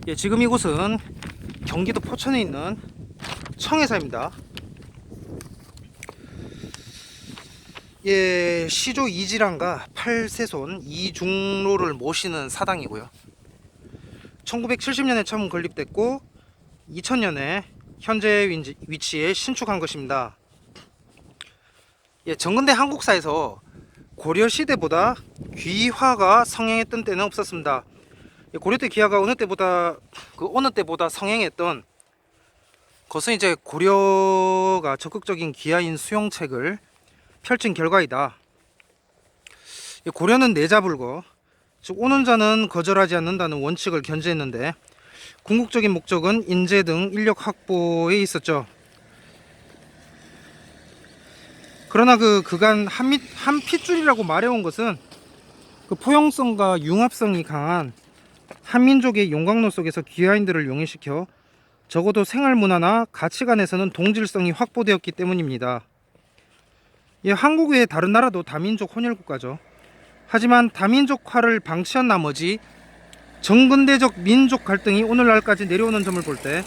예, 지금 이곳은 경기도 포천에 있는 청해사입니다. 예, 시조 이지랑과 8세손 이중로를 모시는 사당이고요. 1970년에 처음 건립됐고 2000년에 현재 위치에 신축한 것입니다. 예, 정근대 한국사에서 고려시대보다 귀화가 성행했던 때는 없었습니다. 예, 고려때 귀화가 어느 때보다 성행했던 것은 이제 고려가 적극적인 귀화인 수용책을 펼친 결과이다. 예, 고려는 내자불거, 즉 오는 자는 거절하지 않는다는 원칙을 견지했는데 궁극적인 목적은 인재 등 인력 확보에 있었죠. 그러나 그간 한 핏줄이라고 말해온 것은 그 포용성과 융합성이 강한 한민족의 용광로 속에서 귀화인들을 용해시켜 적어도 생활문화나 가치관에서는 동질성이 확보되었기 때문입니다. 예, 한국 외의 다른 나라도 다민족 혼혈국가죠. 하지만 다민족화를 방치한 나머지 정근대적 민족 갈등이 오늘날까지 내려오는 점을 볼 때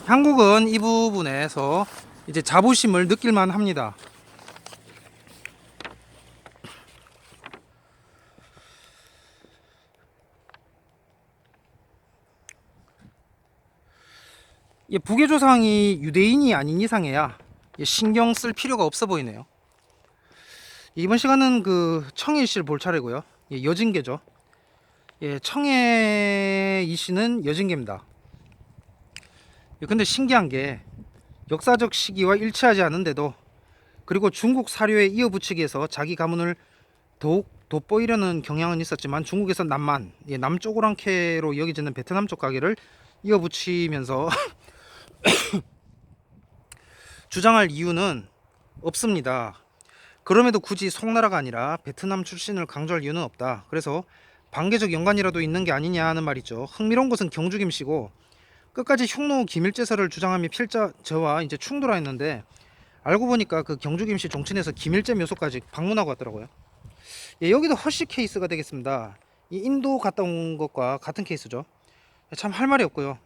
한국은 이 부분에서 이제 자부심을 느낄만 합니다. 예, 북의 조상이 유대인이 아닌 이상해야 신경 쓸 필요가 없어 보이네요. 이번 시간은 그 청해이씨를 볼 차례고요. 예, 여진계죠. 예, 청해 이씨는 여진계입니다. 예, 근데 신기한 게 역사적 시기와 일치하지 않은데도, 그리고 중국 사료에 이어붙이기 위해서 자기 가문을 더욱 돋보이려는 경향은 있었지만 중국에서 남만, 예, 남쪽오랑캐로 여겨지는 베트남 쪽 가게를 이어붙이면서 주장할 이유는 없습니다. 그럼에도 굳이 송나라가 아니라 베트남 출신을 강조할 이유는 없다. 그래서 반계적 연관이라도 있는 게 아니냐 하는 말이죠. 흥미로운 것은 경주 김씨고 끝까지 흉노 기밀제설을 주장하며 필자 저와 이제 충돌하였는데 알고 보니까 그 경주 김씨 종친에서 기밀제 묘소까지 방문하고 왔더라고요. 예, 여기도 허쉬 케이스가 되겠습니다. 이 인도 갔다 온 것과 같은 케이스죠. 참 할 말이 없고요.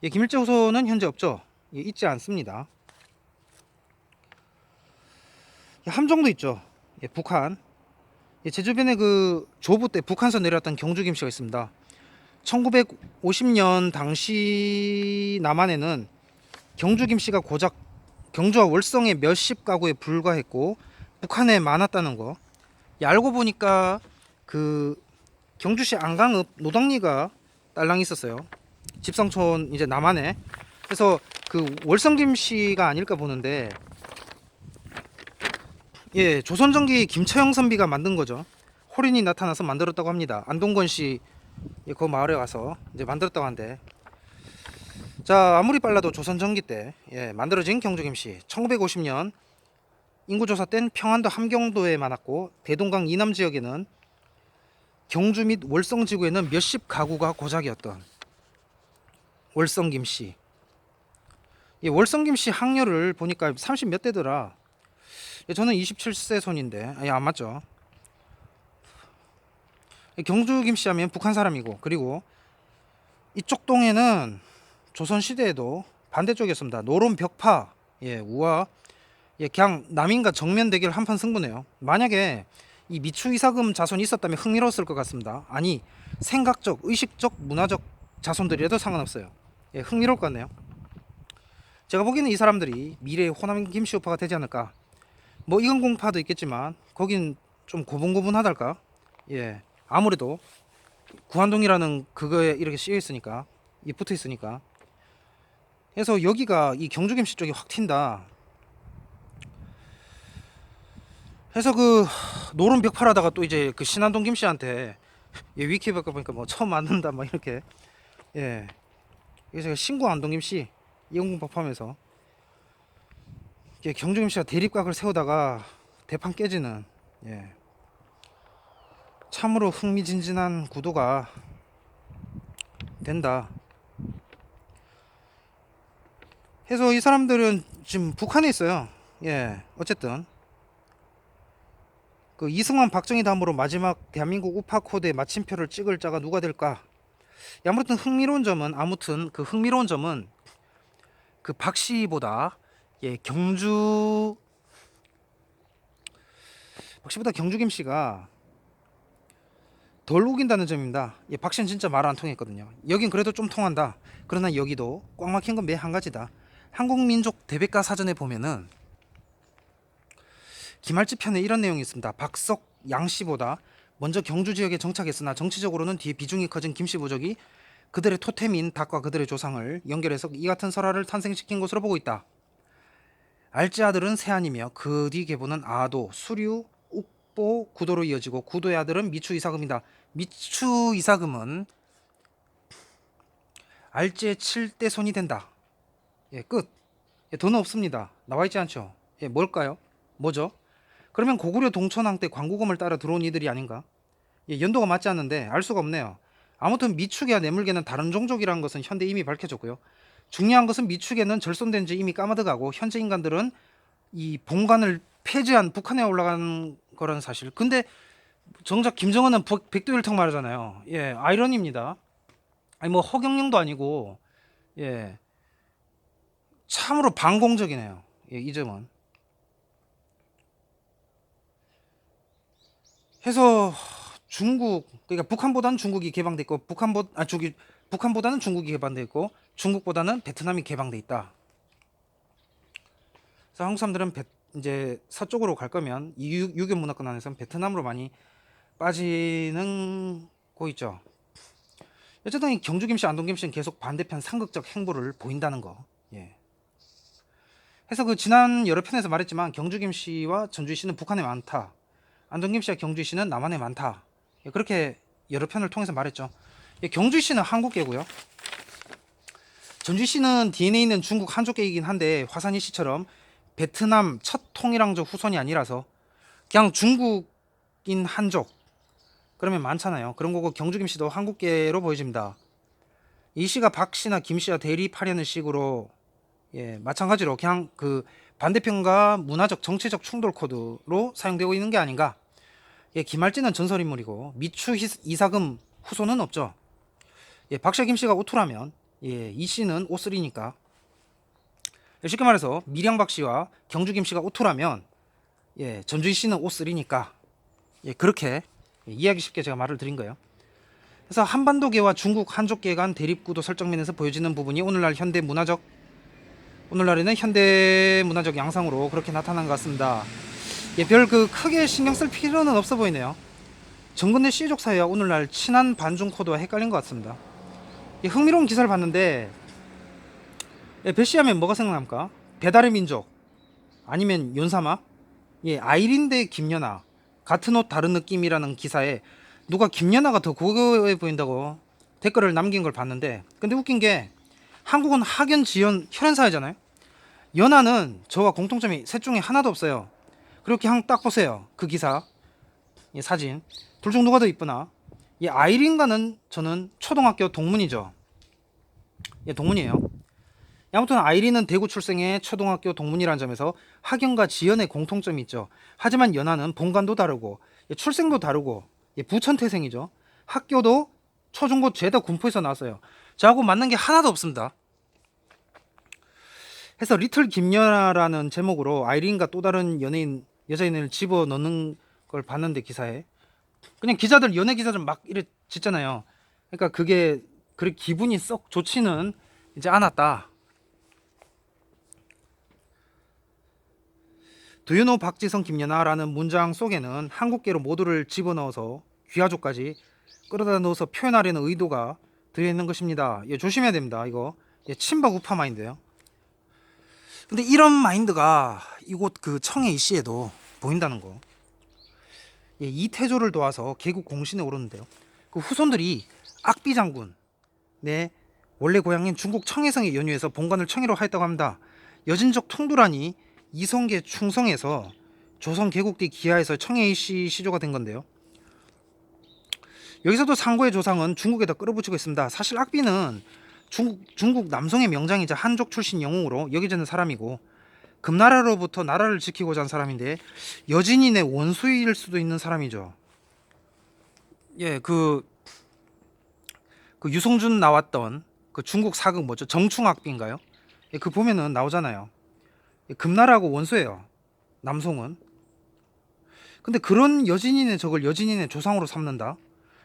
예, 기밀제 호소는 현재 없죠. 예, 있지 않습니다. 예, 함정도 있죠. 예, 북한. 예, 제 주변에 그 조부 때 북한서 내려왔던 경주 김씨가 있습니다. 1950년 당시 남한에는 경주 김씨가 고작 경주와 월성의 몇십 가구에 불과했고 북한에 많았다는 거. 예, 알고 보니까 그 경주시 안강읍 노덕리가 딸랑이 있었어요. 집성촌 이제 남한에. 그래서 그 월성 김씨가 아닐까 보는데, 예, 조선전기 김처영 선비가 만든 거죠. 호린이 나타나서 만들었다고 합니다. 안동건 씨, 예, 그 마을에 와서 이제 만들었다고 하는데, 자, 아무리 빨라도 조선전기 때, 예, 만들어진 경주김씨. 1950년 인구조사 땐 평안도 함경도에 많았고 대동강 이남 지역에는 경주 및 월성 지구에는 몇십 가구가 고작이었던 월성김씨. 예, 월성김씨 학렬을 보니까 30 몇 대더라. 예, 저는 27세 손인데, 예, 안 맞죠? 예, 경주 김씨 하면 북한 사람이고, 그리고 이쪽 동에는 조선시대에도 반대쪽이었습니다. 노론 벽파, 예, 우와, 예, 그냥 남인과 정면 대결 한판 승부네요. 만약에 이 미추 이사금 자손이 있었다면 흥미로웠을 것 같습니다. 아니, 생각적, 의식적, 문화적 자손들이라도 상관없어요. 예, 흥미로울 것 같네요. 제가 보기에는 이 사람들이 미래의 호남 김씨 우파가 되지 않을까. 뭐 이건공파도 있겠지만 거긴 좀 고분고분하달까. 예, 아무래도 구한동이라는 그거에 이렇게 씌여 있으니까, 이 붙어 있으니까. 그래서 여기가 이 경주김씨 쪽이 확 튄다. 그래서 그 노론 벽파하다가 또 이제 그 신안동 김씨한테, 예, 위키백과 보니까 뭐 처음 만든다 막 이렇게, 예, 그래서 신고 안동 김씨 이건공파 포함해서 경주 김씨가 대립각을 세우다가 대판 깨지는, 예, 참으로 흥미진진한 구도가 된다. 해서 이 사람들은 지금 북한에 있어요. 예, 어쨌든 그 이승만 박정희 다음으로 마지막 대한민국 우파 코드에 마침표를 찍을 자가 누가 될까? 아무튼 흥미로운 점은 그 박씨보다 경주 박씨보다 경주 김씨가 덜 우긴다는 점입니다. 박씨는 진짜 말 안 통했거든요. 여긴 그래도 좀 통한다. 그러나 여기도 꽉 막힌 건 매 한 가지다. 한국민족 대백과 사전에 보면은 김할지 편에 이런 내용이 있습니다. 박석 양씨보다 먼저 경주 지역에 정착했으나 정치적으로는 뒤에 비중이 커진 김씨 부족이 그들의 토템인 닭과 그들의 조상을 연결해서 이 같은 설화를 탄생시킨 것으로 보고 있다. 알지 아들은 세안이며 그 뒤 계보는 아도, 수류, 욱보, 구도로 이어지고 구도의 아들은 미추 이사금이다. 미추 이사금은 알지의 7대 손이 된다. 끝. 돈은 없습니다. 나와 있지 않죠. 뭘까요? 뭐죠? 그러면 고구려 동천왕 때 광구검을 따라 들어온 이들이 아닌가? 연도가 맞지 않는데 알 수가 없네요. 아무튼 미축이와 내물개는 다른 종족이라는 것은 현대 이미 밝혀졌고요. 중요한 것은 미축에는 절손된 지 이미 까마득하고 현재 인간들은 이 본관을 폐지한 북한에 올라간 거라는 사실. 근데 정작 김정은은 백두혈통 말하잖아요. 아이러니입니다. 아니 뭐 허경영도 아니고 참으로 반공적이네요. 이 점은. 해서 그러니까 북한보다는 중국이 개방돼 있고 북한보다는 중국이 개방돼 있고 중국보다는 베트남이 개방돼 있다. 그래서 한국 사람들은 이제 서쪽으로 갈 거면 이 유교 문화권 안에서는 베트남으로 많이 빠지는 거 있죠. 어쨌든 이 경주 김씨, 안동 김씨는 계속 반대편 상극적 행보를 보인다는 거. 그래서 그 지난 여러 편에서 말했지만 경주 김씨와 전주희 씨는 북한에 많다. 안동 김씨와 경주희 씨는 남한에 많다. 그렇게 여러 편을 통해서 말했죠. 경주희 씨는 한국계고요. 전주희 씨는 DNA는 중국 한족계이긴 한데 화산희 씨처럼 베트남 첫 통일왕족 후손이 아니라서 그냥 중국인 한족 그러면 많잖아요. 그런 거고 경주 김씨도 한국계로 보여집니다. 이 씨가 박 씨나 김 씨와 대립하려는 식으로 마찬가지로 그냥 그 반대편과 문화적 정치적 충돌 코드로 사용되고 있는 게 아닌가. 김할지는 전설인물이고 미추 이사금 후손은 없죠. 박씨 김씨가 오투라면 이 씨는 오쓰리니까. 쉽게 말해서 밀양 박씨와 경주 김씨가 오투라면 전주희 씨는 오쓰리니까. 그렇게 이해하기 쉽게 제가 말을 드린 거예요. 그래서 한반도계와 중국 한족계 간 대립구도 설정면에서 보여지는 부분이 오늘날에는 현대 문화적 양상으로 그렇게 나타난 것 같습니다. 별 크게 신경 쓸 필요는 없어 보이네요. 정근대 씨족 사회와 오늘날 친한 반중 코드와 헷갈린 것 같습니다. 흥미로운 기사를 봤는데 배씨하면 뭐가 생각납니까? 배달의 민족 아니면 연사막? 아이린 대 김연아 같은 옷 다른 느낌이라는 기사에 누가 김연아가 더 고급해 보인다고 댓글을 남긴 걸 봤는데, 근데 웃긴 게 한국은 학연, 지연, 혈연사회잖아요. 연하는 저와 공통점이 셋 중에 하나도 없어요. 그렇게 딱 보세요. 그 기사, 사진. 둘 중 누가 더 이쁘나? 아이린과는 저는 초등학교 동문이죠. 동문이에요. 아무튼 아이린은 대구 출생의 초등학교 동문이라는 점에서 학연과 지연의 공통점이 있죠. 하지만 연하는 본관도 다르고 출생도 다르고 부천태생이죠. 학교도 초중고 죄다 군포에서 나왔어요. 저하고 맞는 게 하나도 없습니다. 해서 리틀 김연아라는 제목으로 아이린과 또 다른 여자인을 집어넣는 걸 봤는데, 기사에 그냥 기자들, 연예 기자들 막 이래 짓잖아요. 그러니까 그게 그렇게 기분이 썩 좋지는 이제 않았다. 두유노 박지성 김연아라는 문장 속에는 한국계로 모두를 집어넣어서 귀하족까지 끌어다 넣어서 표현하려는 의도가 들어있는 것입니다. 조심해야 됩니다. 이거 친박 우파 마인드예요. 근데 이런 마인드가 이곳 그 청해 이씨에도 보인다는 거. 이태조를 도와서 개국 공신에 오르는데요. 그 후손들이 악비 장군, 원래 고향인 중국 청해성에 연유해서 본관을 청해로 하였다고 합니다. 여진족 통두란이 이성계 충성에서 조선 개국 뒤 기하에서 청해 이씨 시조가 된 건데요. 여기서도 상고의 조상은 중국에다 끌어붙이고 있습니다. 사실 악비는 중국 남성의 명장이자 한족 출신 영웅으로 여겨지는 사람이고 금나라로부터 나라를 지키고자 한 사람인데 여진인의 원수일 수도 있는 사람이죠. 그 유승준 나왔던 그 중국 사극 뭐죠? 정충악비인가요? 예, 그 보면은 나오잖아요. 예, 금나라하고 원수예요. 남송은. 근데 그런 여진인의 적을 여진인의 조상으로 삼는다.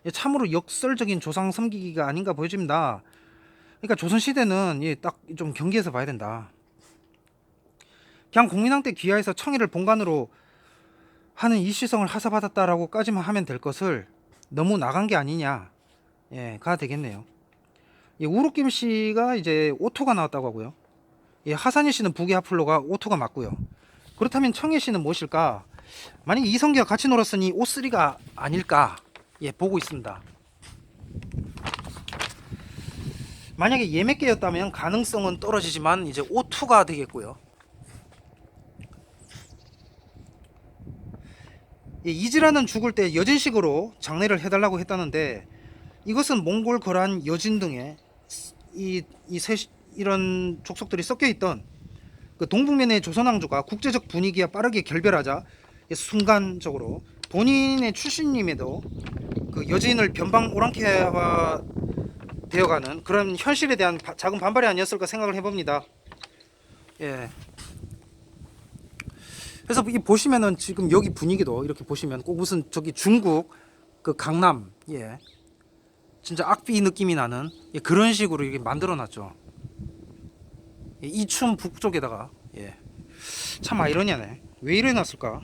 예, 참으로 역설적인 조상 섬기기가 아닌가 보여집니다. 그러니까 조선시대는 예, 딱 좀 경계해서 봐야 된다. 그냥 공민왕 때 귀하에서 청해를 본관으로 하는 이시성을 하사받았다라고까지만 하면 될 것을 너무 나간 게 아니냐. 예, 가 되겠네요. 예, 우루김 씨가 이제 오토가 나왔다고 하고요. 예, 하산희 씨는 북의 하플로가 오토가 맞고요. 그렇다면 청해 씨는 무엇일까? 만약 이성기와 같이 놀았으니 오쓰리가 아닐까? 예, 보고 있습니다. 만약에 예매께였다면 가능성은 떨어지지만 이제 오투가 되겠고요. 예, 이지라는 죽을 때 여진식으로 장례를 해달라고 했다는데 이것은 몽골, 거란, 여진 등의 이런 족속들이 섞여 있던 그 동북면의 조선왕조가 국제적 분위기와 빠르게 결별하자 순간적으로 본인의 출신임에도 그 여진을 변방 오랑캐화 되어가는 그런 현실에 대한 작은 반발이 아니었을까 생각을 해봅니다. 예. 그래서 이 보시면은 지금 여기 분위기도 이렇게 보시면 꼭 무슨 저기 중국 그 강남 예 진짜 악비 느낌이 나는 예, 그런 식으로 이렇게 만들어놨죠. 예, 이춤 북쪽에다가 예. 참 아이러니하네. 왜 이래놨을까?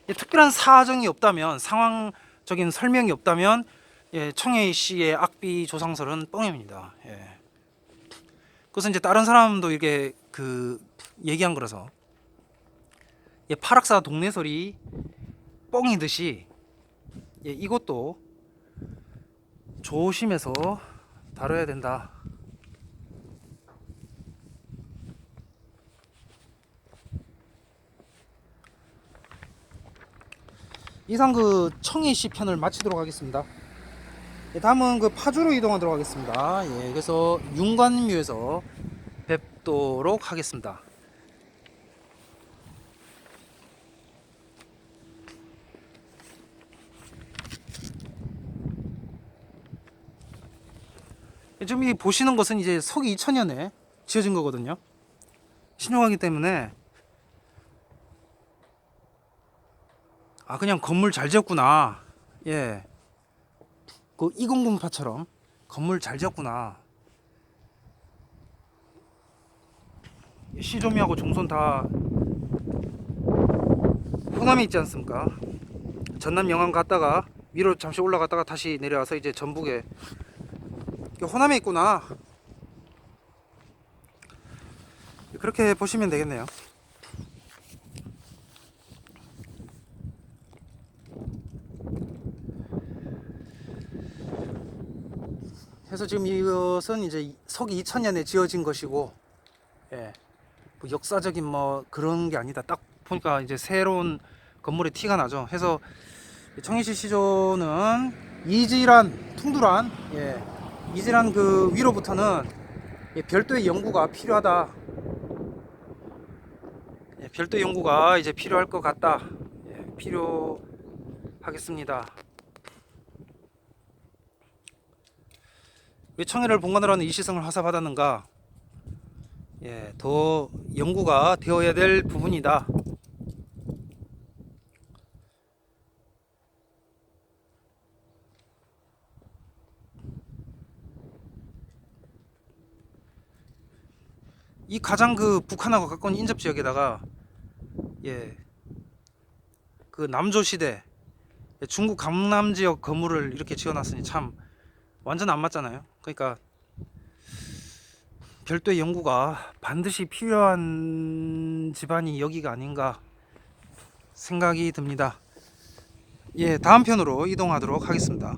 예, 특별한 사정이 없다면 상황적인 설명이 없다면 예, 청해 씨의 악비 조상설은 뻥입니다. 예. 그것은 이제 다른 사람도 이렇게 그 얘기한 거라서 예, 파락사 동네설이 뻥이듯이 예, 이것도 조심해서 다뤄야 된다. 이상 그 청해시 편을 마치도록 하겠습니다. 예, 다음은 그 파주로 이동하도록 하겠습니다. 예, 그래서 윤관묘에서 뵙도록 하겠습니다. 지금 이 보시는 것은 이제 서기 2000년에 지어진 거거든요. 신용하기 때문에 아 그냥 건물 잘 지었구나. 예, 그 이공군파처럼 건물 잘 지었구나. 시조미하고 종손 다 호남에 있지 않습니까? 전남 영암 갔다가 위로 잠시 올라갔다가 다시 내려와서 이제 전북에 호남에 있구나. 그렇게 보시면 되겠네요. 그래서 지금 이것은 이제 서기 2000년에 지어진 것이고, 예, 뭐 역사적인 뭐 그런 게 아니다. 딱 보니까 이제 새로운 건물의 티가 나죠. 해서 청해시 시조는 이지란, 퉁두란, 예, 이지란 그 위로부터는 예, 별도의 연구가 필요하다. 예, 별도의 연구가 이제 필요할 것 같다. 예, 필요하겠습니다. 왜 청해를 본관으로 하는 이시성을 하사받았는가? 예, 더 연구가 되어야 될 부분이다. 이 가장 그 북한하고 가까운 인접 지역에다가 예, 그 남조 시대 중국 강남 지역 건물을 이렇게 지어놨으니 참 완전 안 맞잖아요. 그러니까 별도의 연구가 반드시 필요한 집안이 여기가 아닌가 생각이 듭니다. 예, 다음 편으로 이동하도록 하겠습니다.